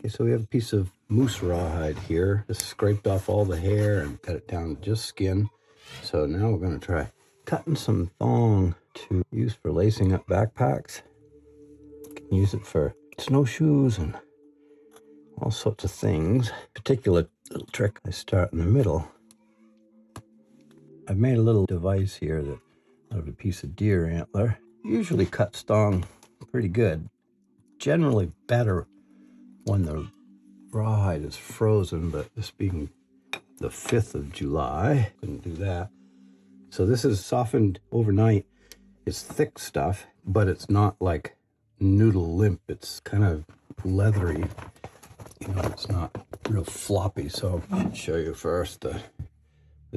Okay, so we have a piece of moose rawhide here. Just scraped off all the hair and cut it down to just skin. So now we're going to try cutting some thong to use for lacing up backpacks. You can use it for snowshoes and all sorts of things. Particular little trick, I start in the middle. I've made a little device here that out of a piece of deer antler. Usually cuts thong pretty good. Generally better when the rawhide is frozen, but this being the 5th of July, couldn't do that. So this is softened overnight. It's thick stuff, but it's not like noodle limp. It's kind of leathery. You know, it's not real floppy. So I'll show you first the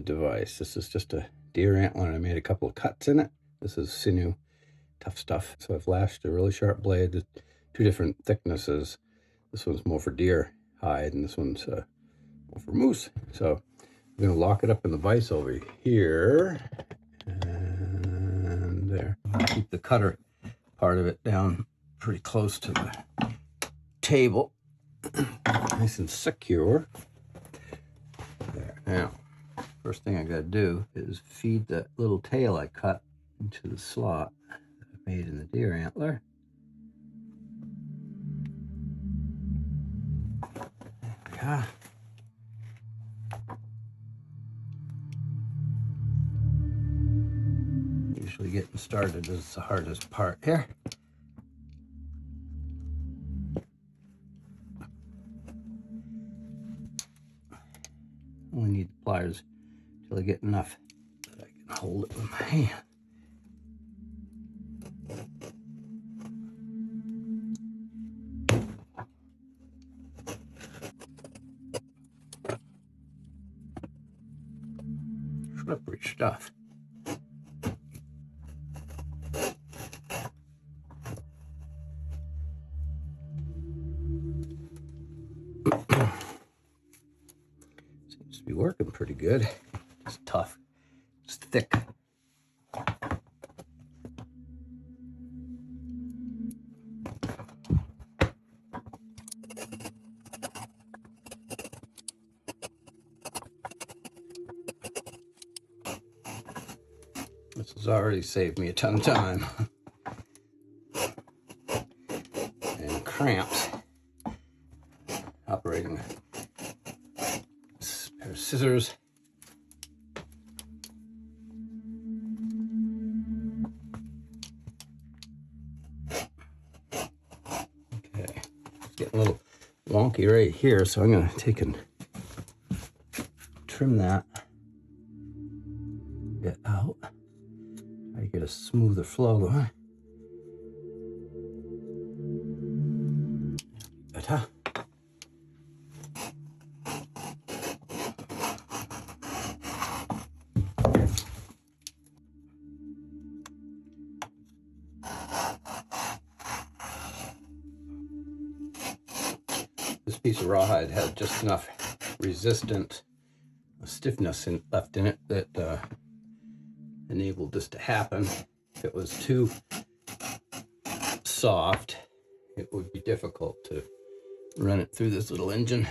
device. This is just a deer antler, and I made a couple of cuts in it. This is sinew, tough stuff. So I've lashed a really sharp blade. There's 2 different thicknesses. This one's more for deer hide, and this one's more for moose. So I'm going to lock it up in the vise over here, and there. I'll keep the cutter part of it down pretty close to the table, nice and secure. There. Now, first thing I got to do is feed that little tail I cut into the slot that I made in the deer antler. There we go. Usually getting started is the hardest part here. Only need the pliers till I get enough that I can hold it with my hand. Slippery stuff. Seems to be working pretty good. It's tough. It's thick. This has already saved me a ton of time and cramps operating a pair of scissors. Okay, it's getting a little wonky right here, so I'm going to take and trim that bit out. I get a smoother flow going. Better. This piece of rawhide had just enough resistant stiffness left in it that enabled this to happen. If it was too soft, it would be difficult to run it through this little engine.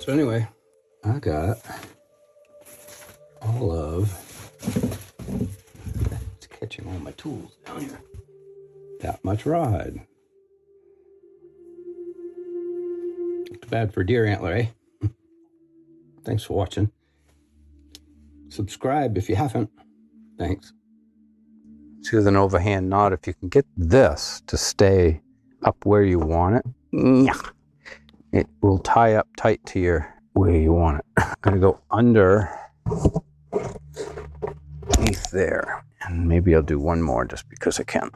So anyway, I got all of, it's catching all my tools down here, that much rawhide. Not bad for deer antler, eh? Thanks for watching. Subscribe if you haven't. Thanks. See, with an overhand knot, if you can get this to stay up where you want it, it will tie up tight to your where you want it. I'm gonna go underneath there, and maybe I'll do one more just because I can.